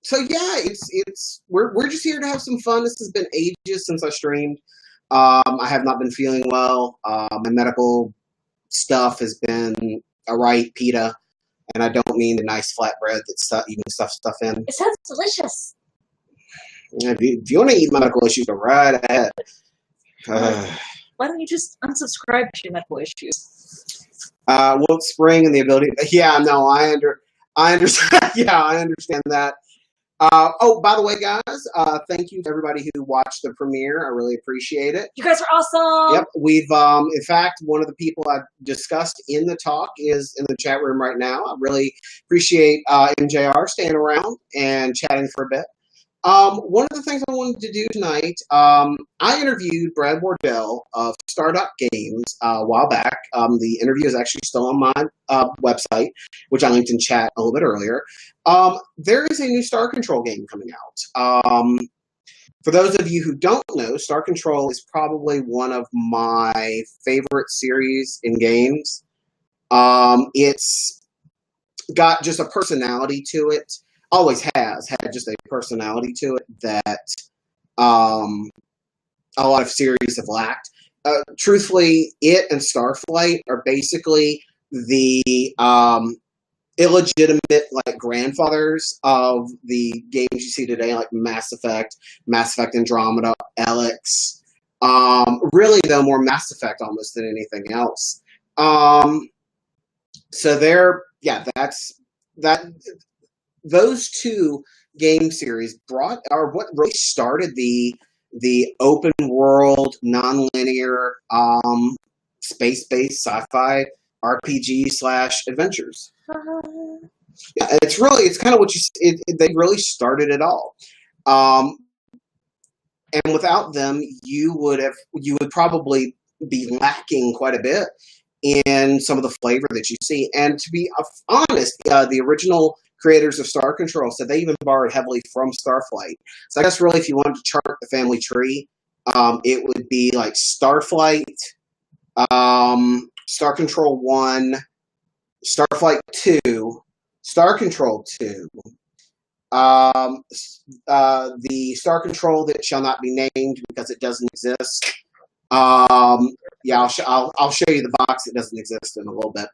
So yeah, we're just here to have some fun. This has been ages since I streamed. I have not been feeling well. My medical stuff has been a right pita, and I don't mean the nice flatbread that you can stuff in. It sounds delicious. If you want to eat my medical issues, go right ahead. Why don't you just unsubscribe to your medical issues? Well, it's spring and the ability. Yeah, no, I understand. Yeah, I understand that. Oh, by the way, guys, thank you to everybody who watched the premiere. I really appreciate it. You guys are awesome. Yep, we've, in fact, one of the people I discussed in the talk is in the chat room right now. I really appreciate MJR staying around and chatting for a bit. One of the things I wanted to do tonight, I interviewed Brad Wardell of Startup Games a while back. The interview is actually still on my website, which I linked in chat a little bit earlier. There is a new Star Control game coming out. For those of you who don't know, Star Control is probably one of my favorite series in games. It's got just a personality to it. Always has had just a personality to it that a lot of series have lacked. Truthfully, it and Starflight are basically the illegitimate grandfathers of the games you see today, like Mass Effect Andromeda, Alex. Really, though, more Mass Effect almost than anything else. So those two game series are what really started the open world, non-linear, space-based sci-fi RPG/adventures. Yeah, it's kind of what they really started it all. And without them, you would probably be lacking quite a bit in some of the flavor that you see. And to be honest, the original creators of Star Control said they even borrowed heavily from Starflight. So I guess really if you wanted to chart the family tree, it would be like Starflight, Star Control 1, Starflight 2, Star Control 2, the Star Control that shall not be named because it doesn't exist. Yeah, I'll show you the box. It doesn't exist in a little bit.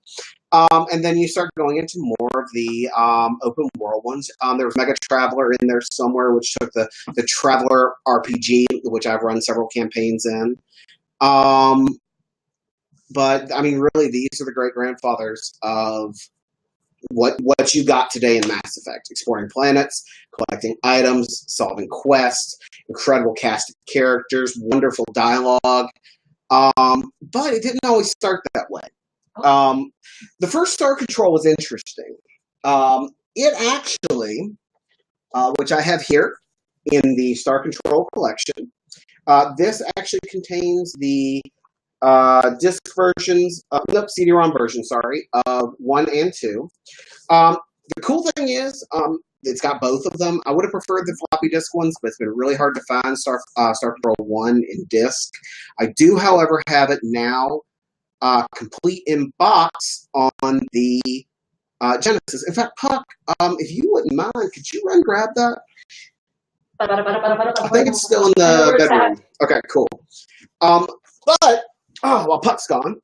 And then you start going into more of the open world ones. There was Mega Traveler in there somewhere, which took the Traveler RPG, which I've run several campaigns in. But I mean, really, these are the great grandfathers of what you got today in Mass Effect: exploring planets, collecting items, solving quests, incredible cast of characters, wonderful dialogue. But it didn't always start that way. The first Star Control was interesting. It actually, which I have here in the Star Control collection, this actually contains the disc versions, CD-ROM version, sorry, of 1 and 2. The cool thing is, it's got both of them. I would have preferred the floppy disk ones, but it's been really hard to find Star Control 1 in disc. I do, however, have it now complete in box on the Genesis. In fact, Puck, if you wouldn't mind, could you run grab that? I think it's still in the bedroom. Okay, cool. But while Puck's gone,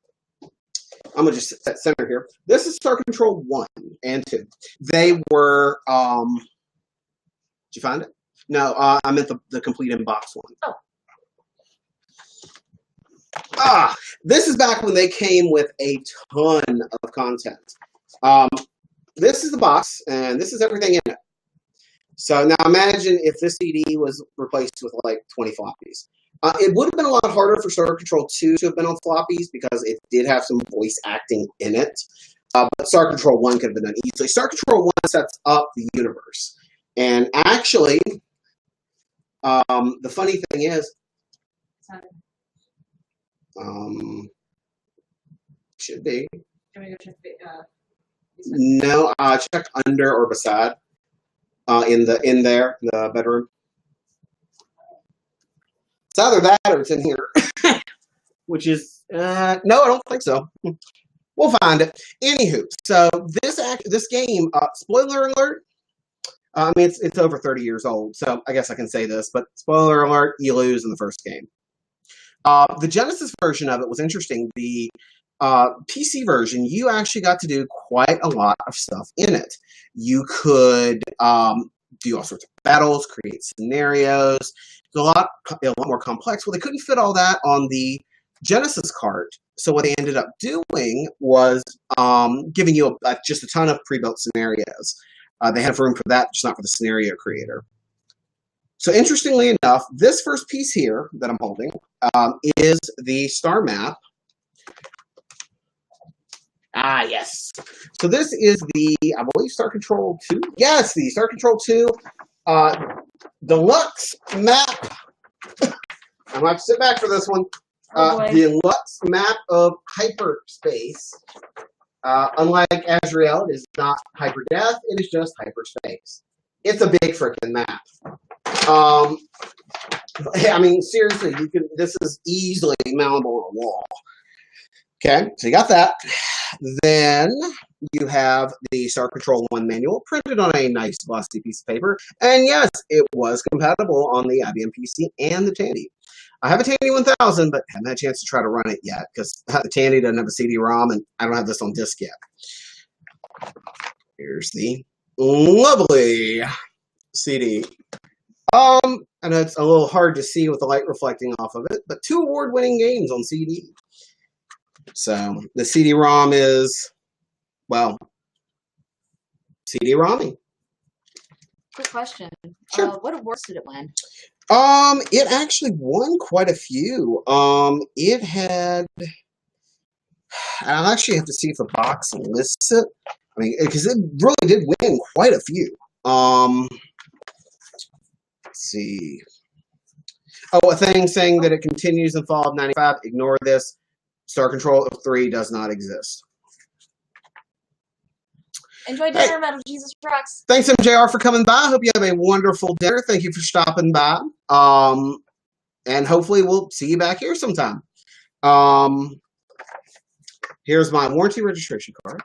I'm going to just set center here. This is Star Control 1 and 2. They were, did you find it? No, I meant the complete in-box one. Oh. This is back when they came with a ton of content. This is the box, and this is everything in it. So now imagine if this CD was replaced with like 20 floppies. It would have been a lot harder for Star Control 2 to have been on floppies because it did have some voice acting in it. But Star Control 1 could have been done easily. Star Control 1 sets up the universe. And actually, the funny thing is, should be. Can we go check the, no, check under or beside. In the bedroom. It's either that or it's in here. Which is no, I don't think so. We'll find it. Anywho, so this game, spoiler alert, I mean, it's over 30 years old, so I guess I can say this, but spoiler alert, you lose in the first game. The Genesis version of it was interesting. The PC version, you actually got to do quite a lot of stuff in it. You could do all sorts of battles, create scenarios. It's a lot more complex. Well, they couldn't fit all that on the Genesis cart, so what they ended up doing was giving you just a ton of pre-built scenarios. They have room for that, just not for the scenario creator. So interestingly enough, this first piece here that I'm holding is the star map. Ah, yes. So this is the, I believe, Star Control 2. Yes, the Star Control 2 deluxe map. I'm going to have to sit back for this one. Deluxe map of hyperspace. Unlike Azrael, it is not hyperdeath. It is just hyperspace. It's a big freaking map. I mean, seriously, you can. This is easily mountable on a wall. Okay, so you got that. Then you have the Star Control 1 manual printed on a nice glossy piece of paper. And yes, it was compatible on the IBM PC and the Tandy. I have a Tandy 1000, but haven't had a chance to try to run it yet because the Tandy doesn't have a CD-ROM and I don't have this on disc yet. Here's the lovely CD. I know it's a little hard to see with the light reflecting off of it, but 2 award-winning games on CD. So the CD-ROM is, well, CD-ROMing. Quick question. Sure. What awards did it win? It actually won quite a few. It had, I'll actually have to see if the box lists it. I mean, because it really did win quite a few. Let's see. Oh, a thing saying that it continues in fall of 95. Ignore this. Star Control 3 does not exist. Enjoy dinner, Metal Jesus Rocks. Thanks, MJR, for coming by. I hope you have a wonderful dinner. Thank you for stopping by. And hopefully we'll see you back here sometime. Here's my warranty registration card.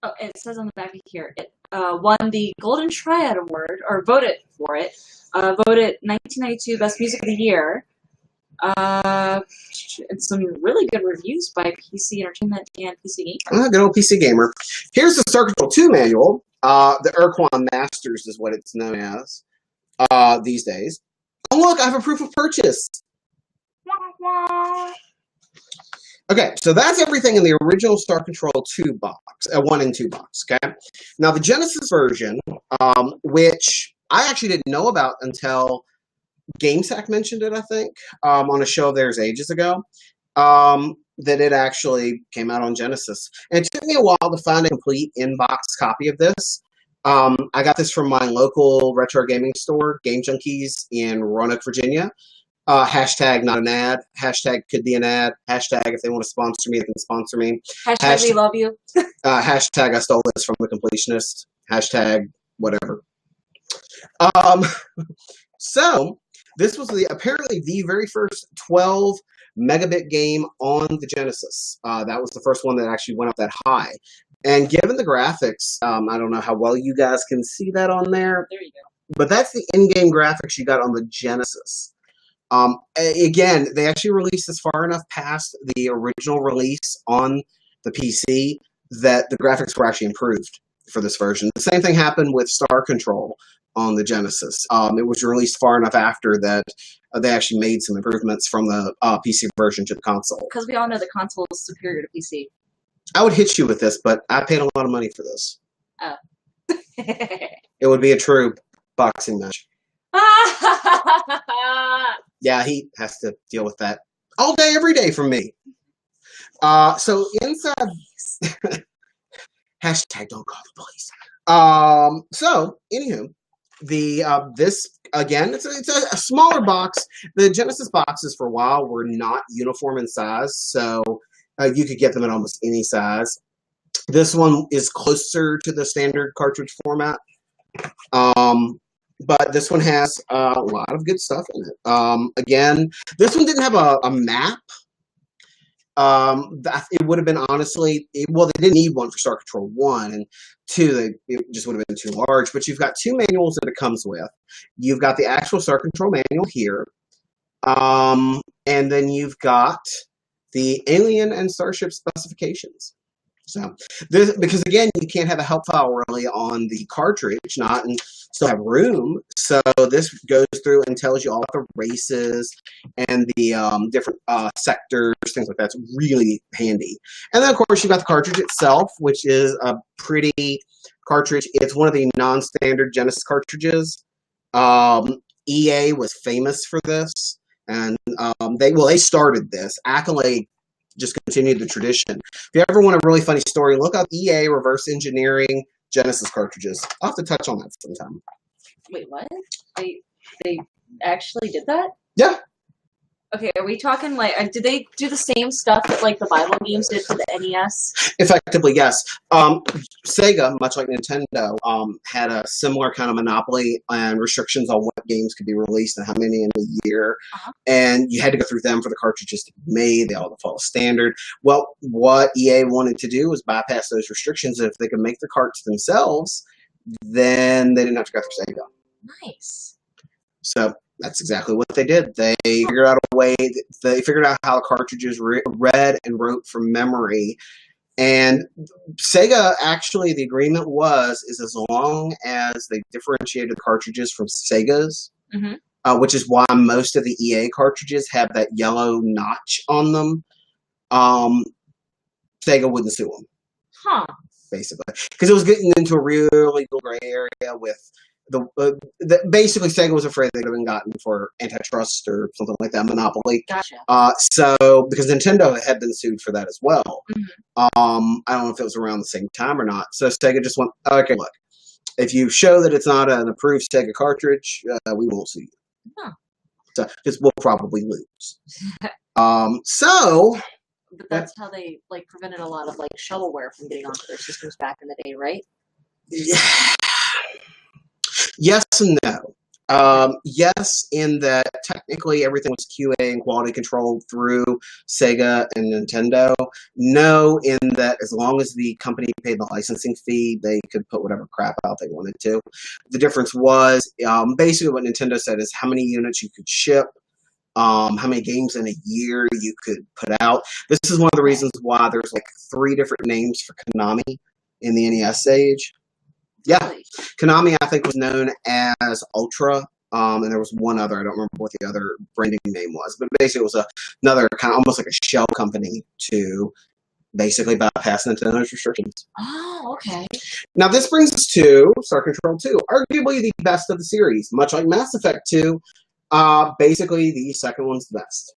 Oh, it says on the back of here, it won the Golden Triad Award, or voted for it. Voted 1992 Best Music of the Year. And some really good reviews by PC Entertainment and PC Gamer. Good old PC Gamer. Here's the Star Control 2 manual. The Urquan Masters is what it's known as these days. Oh, look, I have a proof of purchase. Okay, so that's everything in the original Star Control 2 box, 1 and 2 box, okay? Now, the Genesis version, which I actually didn't know about until GameSack mentioned it, I think, on a show of theirs ages ago, that it actually came out on Genesis. And it took me a while to find a complete in-box copy of this. I got this from my local retro gaming store, Game Junkies in Roanoke, Virginia. Hashtag not an ad. Hashtag could be an ad. Hashtag if they want to sponsor me, they can sponsor me. Hashtag we love you. Hashtag I stole this from the completionist. Hashtag whatever. So this was apparently the very first 12 megabit game on the Genesis. That was the first one that actually went up that high. And given the graphics, I don't know how well you guys can see that on there. There you go. But that's the in-game graphics you got on the Genesis. Again, they actually released this far enough past the original release on the PC that the graphics were actually improved for this version. The same thing happened with Star Control on the Genesis. It was released far enough after that they actually made some improvements from the PC version to the console. Because we all know the console is superior to PC. I would hit you with this, but I paid a lot of money for this. Oh. It would be a true boxing match. Yeah, he has to deal with that all day, every day from me. So inside, hashtag don't call the police. So anywho, this again, it's a smaller box. The Genesis boxes for a while were not uniform in size, so you could get them in almost any size. This one is closer to the standard cartridge format. But this one has a lot of good stuff in it. Again, this one didn't have a map. It would have been honestly, well, they didn't need one for Star Control 1, and 2, it just would have been too large. But you've got 2 manuals that it comes with. You've got the actual Star Control manual here, and then you've got the alien and starship specifications. So this, because again, you can't have a help file really on the cartridge, not and still have room. So this goes through and tells you all the races and the different sectors, things like that. It's really handy. And then of course you've got the cartridge itself, which is a pretty cartridge. It's one of the non-standard Genesis cartridges. EA was famous for this, and they started this. Accolade just continued the tradition. If you ever want a really funny story, look up EA reverse engineering Genesis cartridges. I'll have to touch on that sometime. Wait, what? They actually did that? Yeah. Okay, are we talking like, did they do the same stuff that like the Bible games did for the NES? Effectively, yes. Sega, much like Nintendo, had a similar kind of monopoly and restrictions on what games could be released and how many in a year. And you had to go through them for the cartridges to be made. They all had to follow standard. Well, what EA wanted to do was bypass those restrictions. If they could make the carts themselves, then they didn't have to go through Sega. Nice. So that's exactly what they did. They figured out a way. They figured out how the cartridges read and wrote from memory. And Sega, actually, the agreement is as long as they differentiated cartridges from Sega's, which is why most of the EA cartridges have that yellow notch on them, Sega wouldn't sue them. Huh. Basically. Because it was getting into a really gray area with basically Sega was afraid they would have been gotten for antitrust or something like that, monopoly. Gotcha. So because Nintendo had been sued for that as well. I don't know if it was around the same time or not. So Sega just went, okay, look, if you show that it's not an approved Sega cartridge, we won't sue you. So because we'll probably lose. But that's how they like prevented a lot of like shovelware from getting onto their systems back in the day, right? Yeah. Yes and no. Yes, in that technically everything was QA and quality controlled through Sega and Nintendo. No, in that as long as the company paid the licensing fee, they could put whatever crap out they wanted to. The difference was basically what Nintendo said is how many units you could ship, how many games in a year you could put out. This is one of the reasons why there's like 3 different names for Konami in the NES age. Yeah, Konami, I think, was known as Ultra, and there was one other. I don't remember what the other branding name was, but basically it was another kind of almost like a shell company to basically bypass Nintendo's restrictions. Oh, okay. Now this brings us to Star Control 2, arguably the best of the series. Much like Mass Effect 2, basically the second one's the best.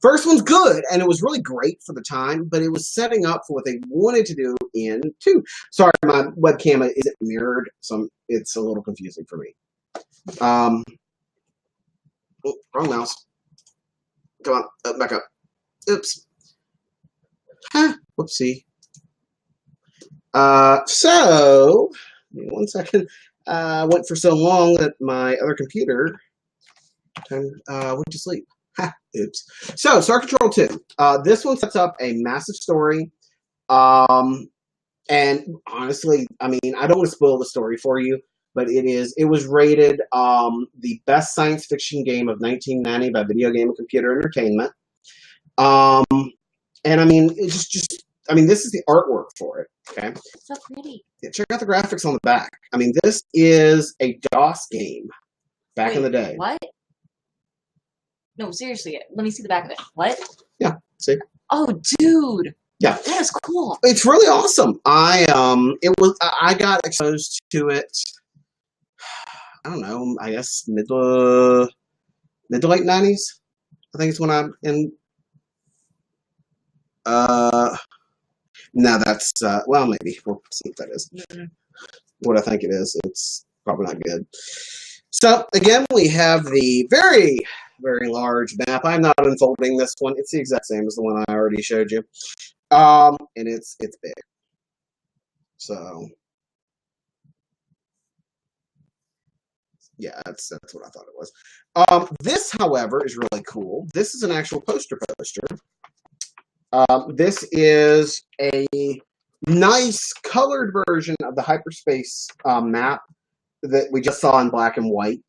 First one's good, and it was really great for the time, but it was setting up for what they wanted to do in 2. Sorry, my webcam isn't mirrored, so it's a little confusing for me. Oh, wrong mouse. Come on, back up. Oops. Whoopsie. So, one second. I went for so long that my other computer went to sleep. Oops. So, Star Control 2. This one sets up a massive story. And honestly, I mean, I don't want to spoil the story for you, but it was rated the best science fiction game of 1990 by Video Game and Computer Entertainment. And I mean, it's just I mean, this is the artwork for it. Okay. So pretty. Yeah, check out the graphics on the back. I mean, this is a DOS game back in the day. What? No, seriously. Let me see the back of it. What? Yeah. See? Oh, dude. Yeah. That is cool. It's really awesome. I got exposed to it. I don't know. I guess mid to late 90s. I think it's when I'm in. No, that's well, maybe we'll see what that is. Mm-hmm. What I think it is. It's probably not good. So again, we have the very, very large map. I'm not unfolding this one. It's the exact same as the one I already showed you. And it's big. So yeah, that's what I thought it was. This, however, is really cool. This is an actual poster. This is a nice colored version of the hyperspace map that we just saw in black and white.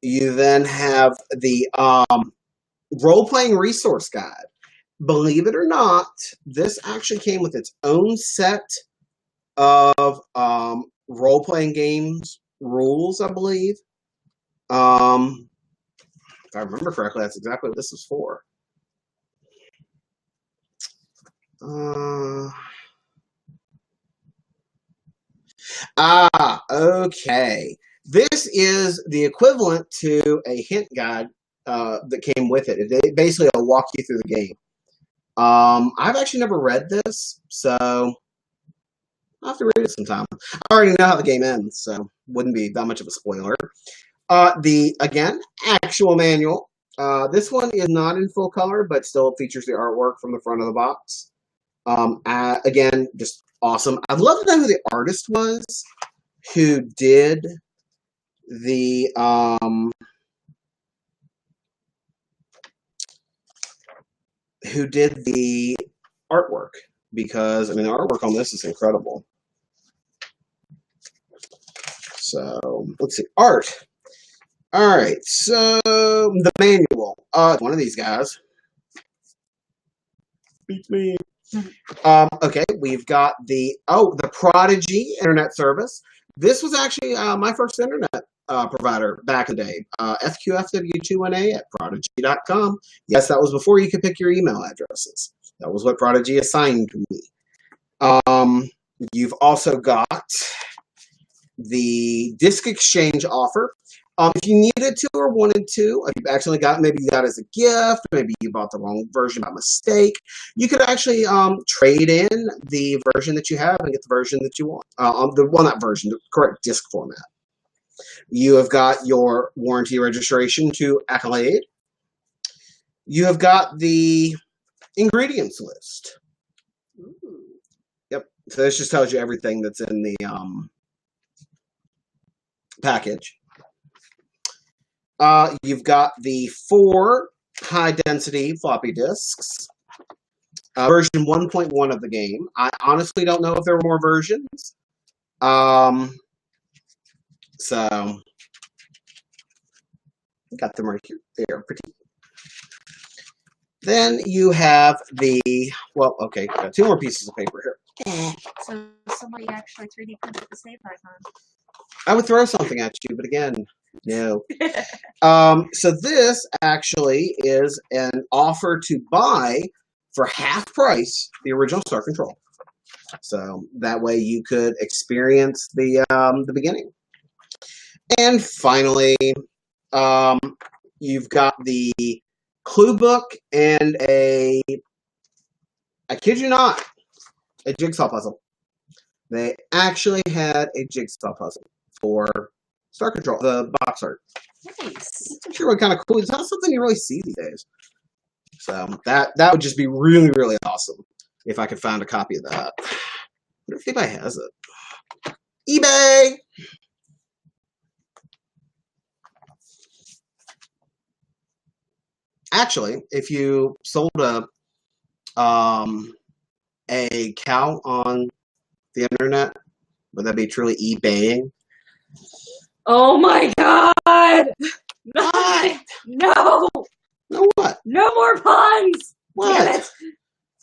You then have the role-playing resource guide. Believe it or not, this actually came with its own set of role-playing games rules, I believe. If I remember correctly, that's exactly what this was for. Okay. This is the equivalent to a hint guide that came with it. It basically will walk you through the game. I've actually never read this, so I'll have to read it sometime. I already know how the game ends, so wouldn't be that much of a spoiler. Again, actual manual. This one is not in full color, but still features the artwork from the front of the box. Again, just awesome. I'd love to know who the artist was who did the artwork, because I mean the artwork on this is incredible. So let's see, art. All right, so the manual. One of these guys. Beats me. Okay, we've got the Prodigy internet service. This was actually my first internet provider back in the day. FQFW21A at prodigy.com. Yes, that was before you could pick your email addresses. That was what Prodigy assigned to me. You've also got the Disk Exchange offer. If you needed to or wanted to, if you actually maybe you got it as a gift, maybe you bought the wrong version by mistake, you could actually trade in the version that you have and get the version that you want. The correct disk format. You have got your warranty registration to Accolade. You have got the ingredients list. Ooh. Yep. So this just tells you everything that's in the package. You've got the 4 high-density floppy disks, version 1.1 of the game. I honestly don't know if there were more versions. So, got them right here. They are pretty. Then you have the, got 2 more pieces of paper here. So somebody actually 3D printed the save icon. I would throw something at you, but again, no. So this actually is an offer to buy for half price the original Star Control. So that way you could experience the beginning. And finally, you've got the clue book and I kid you not, a jigsaw puzzle. They actually had a jigsaw puzzle for Star Control, the box art. Nice. It's actually really kind of cool. It's not something you really see these days. So that would just be really, really awesome if I could find a copy of that. I wonder if anybody has it. eBay! Actually, if you sold a cow on the internet, would that be truly eBaying? Oh my god! What? No! No what? No more puns! What? Damn it.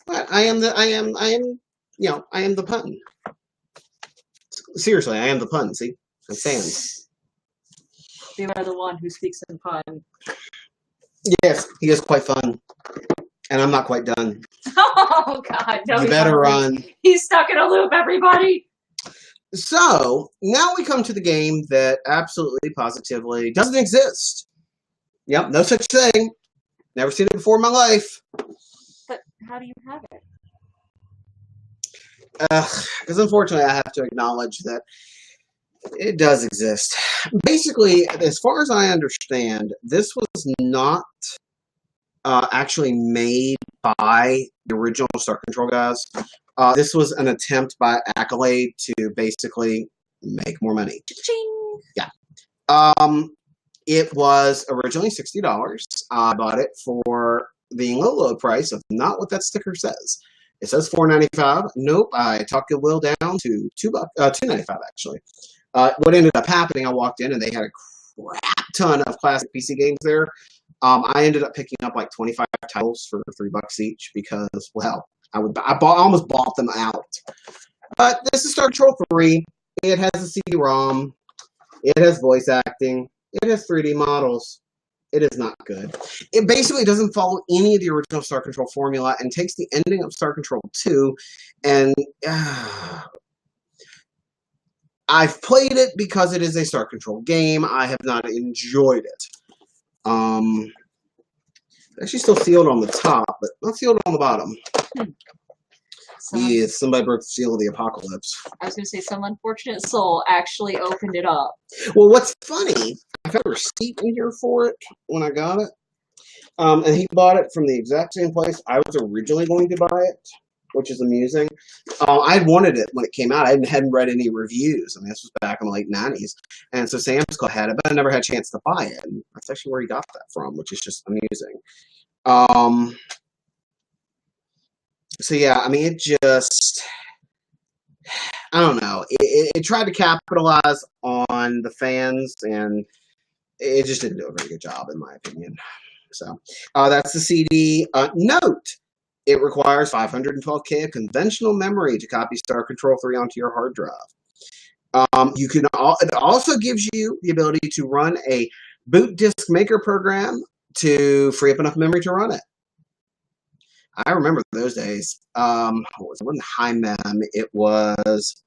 What? I am the pun. Seriously, I am the pun, see? I'm saying. You are the one who speaks in pun. Yes, he is quite fun. And I'm not quite done. Oh god, no. You better run. He's stuck in a loop, everybody! So, now we come to the game that absolutely, positively doesn't exist. Yep, no such thing. Never seen it before in my life. But how do you have it? Because unfortunately I have to acknowledge that it does exist. Basically, as far as I understand, this was not actually made by the original Star Control guys. This was an attempt by Accolade to basically make more money. Cha-ching! Yeah. It was originally $60. I bought it for the low price of not what that sticker says. It says $4.95. Nope, I talked Goodwill down to $2.95 actually. What ended up happening, I walked in and they had a crap ton of classic PC games there. I ended up picking up like 25 titles for $3 each because, well, I almost bought them out. But this is Star Control 3. It has a CD-ROM. It has voice acting. It has 3D models. It is not good. It basically doesn't follow any of the original Star Control formula and takes the ending of Star Control 2 and I've played it because it is a Star Control game. I have not enjoyed it. Actually still sealed on the top, but not sealed on the bottom. Yeah, somebody broke the seal of the apocalypse. I was going to say some unfortunate soul actually opened it up. Well, what's funny, I got a receipt in here for it when I got it. And he bought it from the exact same place I was originally going to buy it, which is amusing. I had wanted it when it came out. I hadn't read any reviews. I mean, this was back in the late 90s. And so Sam's Club had it, but I never had a chance to buy it. And that's actually where he got that from, which is just amusing. So yeah, I mean, it just, I don't know. It tried to capitalize on the fans, and it just didn't do a very good job, in my opinion. So that's the CD. Note, it requires 512K of conventional memory to copy Star Control 3 onto your hard drive. It also gives you the ability to run a boot disk maker program to free up enough memory to run it. I remember those days. It wasn't high mem. It was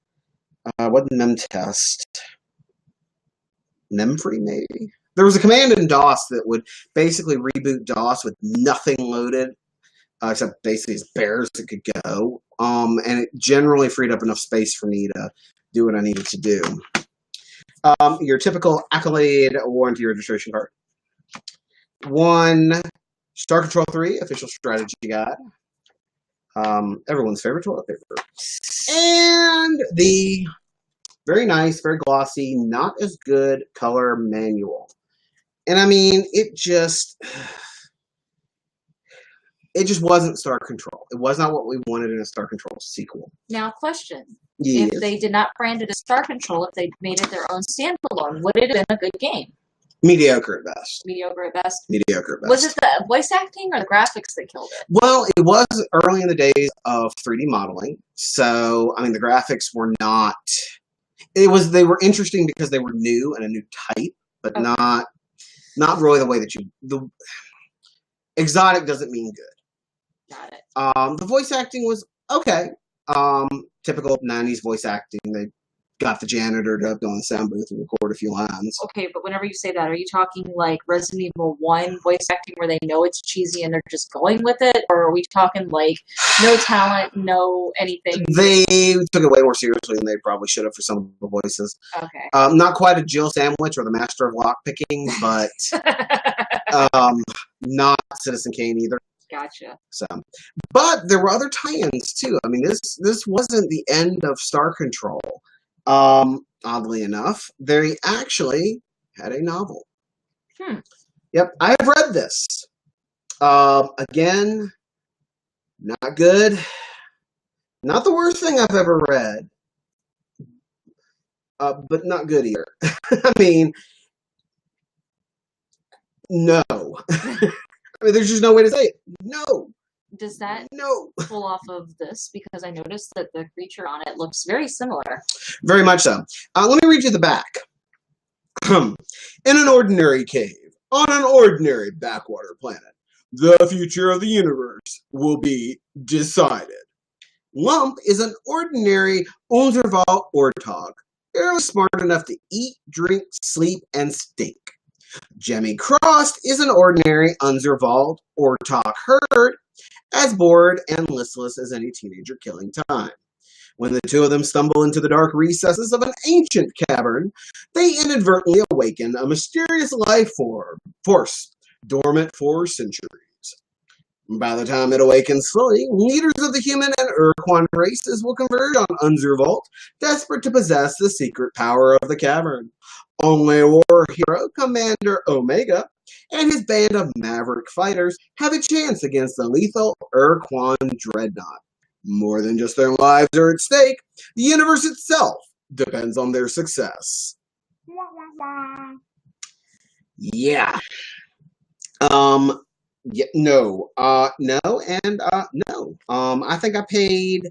wasn't memtest. Memfree, maybe. There was a command in DOS that would basically reboot DOS with nothing loaded, except basically as bare as it could go. And it generally freed up enough space for me to do what I needed to do. Your typical Accolade warranty registration card. One Star Control 3 official strategy guide. Everyone's favorite toilet paper. And the very nice, very glossy, not as good color manual. And I mean, it just wasn't Star Control. It was not what we wanted in a Star Control sequel. Now, question. Yes. If they did not brand it as Star Control, if they made it their own standalone, would it have been a good game? Mediocre at best. Mediocre at best? Mediocre at best. Was it the voice acting or the graphics that killed it? Well, it was early in the days of 3D modeling. So, I mean, the graphics were not... They were interesting because they were new and a new type, but not really the way that you... Exotic doesn't mean good. Got it. The voice acting was okay. Typical 90s voice acting. They got the janitor to go in the sound booth and record a few lines. Okay, but whenever you say that, are you talking like Resident Evil 1 voice acting where they know it's cheesy and they're just going with it? Or are we talking like no talent, no anything? They took it way more seriously than they probably should have for some of the voices. Okay. Not quite a Jill Sandwich or the Master of Lockpicking, but not Citizen Kane either. Gotcha. So, but there were other tie-ins too. I mean, this wasn't the end of Star Control. Oddly enough, they actually had a novel. Yep, I have read this. Again, not good. Not the worst thing I've ever read. But not good either. I mean, no. I mean, there's just no way to say it. No. Does that No. pull off of this? Because I noticed that the creature on it looks very similar. Very much so. Let me read you the back. In an ordinary cave, on an ordinary backwater planet, the future of the universe will be decided. Lump is an ordinary Unserval Ortog, barely smart enough to eat, drink, sleep, and stink. Jemmy Crossed is an ordinary Unserval Ortog herd, as bored and listless as any teenager killing time. When the two of them stumble into the dark recesses of an ancient cavern, they inadvertently awaken a mysterious life force, dormant for centuries. By the time it awakens fully, leaders of the human and Urquan races will converge on Unzervault, desperate to possess the secret power of the cavern. Only war hero Commander Omega and his band of maverick fighters have a chance against the lethal Urquan dreadnought. More than just their lives are at stake, the universe itself depends on their success. Yeah. Yeah, no. No, and no. I think I paid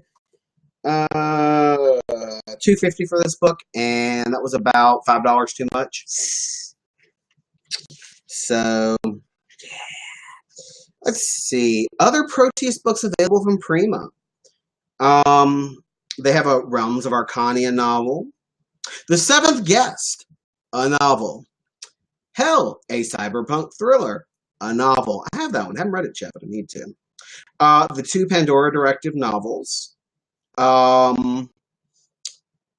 $2.50 for this book, and that was about $5 too much. So let's see. Other Proteus books available from Prima. They have a Realms of Arcania novel. The Seventh Guest, a novel. Hell, a cyberpunk thriller, a novel. I have that one. I haven't read it yet, but I need to. The two Pandora Directive novels.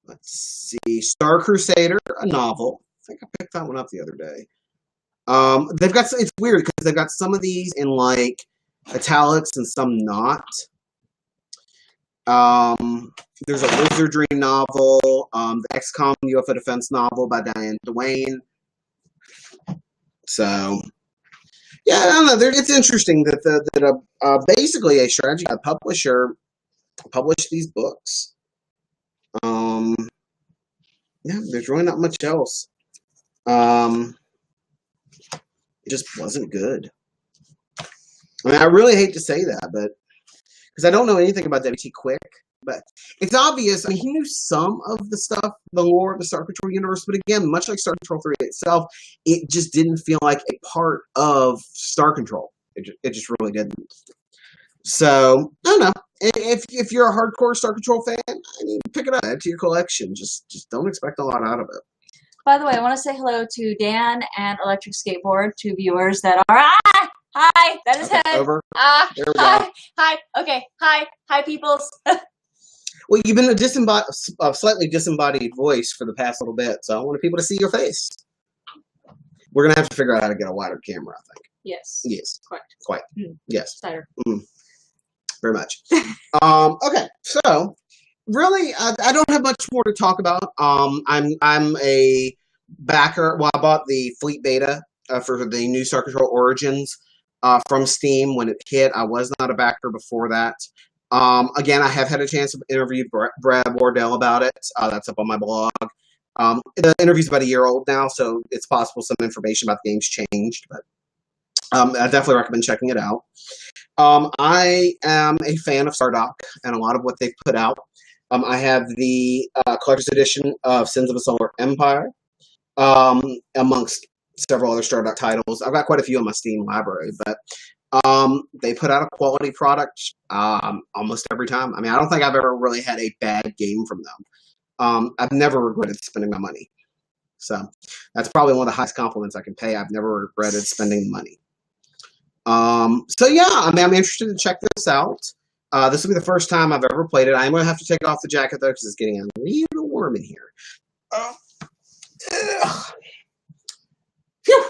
Let's see. Star Crusader, a novel. I think I picked that one up the other day. They've got, it's weird because they've got some of these in like italics and some not. There's a Wizardry novel, the XCOM UFO Defense novel by Diane Duane. So, yeah, I don't know. It's interesting that basically a strategy publisher published these books. Yeah, there's really not much else. It just wasn't good. I mean, I really hate to say that, but because I don't know anything about WT Quick, but it's obvious. I mean, he knew some of the stuff, the lore of the Star Control universe, but again, much like Star Control 3 itself, it just didn't feel like a part of Star Control. It just really didn't. So, I don't know. If you're a hardcore Star Control fan, I mean, pick it up, add to your collection. Just don't expect a lot out of it. By the way, I want to say hello to Dan and Electric Skateboard, two viewers that are hi, that is okay, him. Over. There we Hi, go. hi, okay, hi, peoples. Well, you've been a slightly disembodied voice for the past little bit, so I wanted people to see your face. We're gonna have to figure out how to get a wider camera, I think. Yes. Yes. Quite. Yes. Cider. Very much. Okay, so really, I don't have much more to talk about. I'm a backer. Well, I bought the Fleet Beta for the new Star Control Origins from Steam when it hit. I was not a backer before that. Again, I have had a chance to interview Brad Wardell about it. That's up on my blog. The interview's about a year old now, so it's possible some information about the game's changed, but I definitely recommend checking it out. I am a fan of Stardock and a lot of what they've put out. I have the collector's edition of Sins of a Solar Empire, amongst several other Stardock titles. I've got quite a few in my Steam library, but they put out a quality product almost every time. I mean, I don't think I've ever really had a bad game from them. I've never regretted spending my money. So that's probably one of the highest compliments I can pay. I've never regretted spending money. So yeah, I mean, I'm interested to check this out. This will be the first time I've ever played it. I'm going to have to take off the jacket, though, because it's getting a little warm in here. Phew.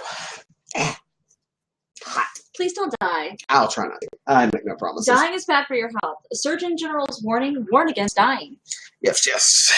Hot. Please don't die. I'll try not to. I make no promises. Dying is bad for your health. A Surgeon General's warning: warn against dying. Yes, yes.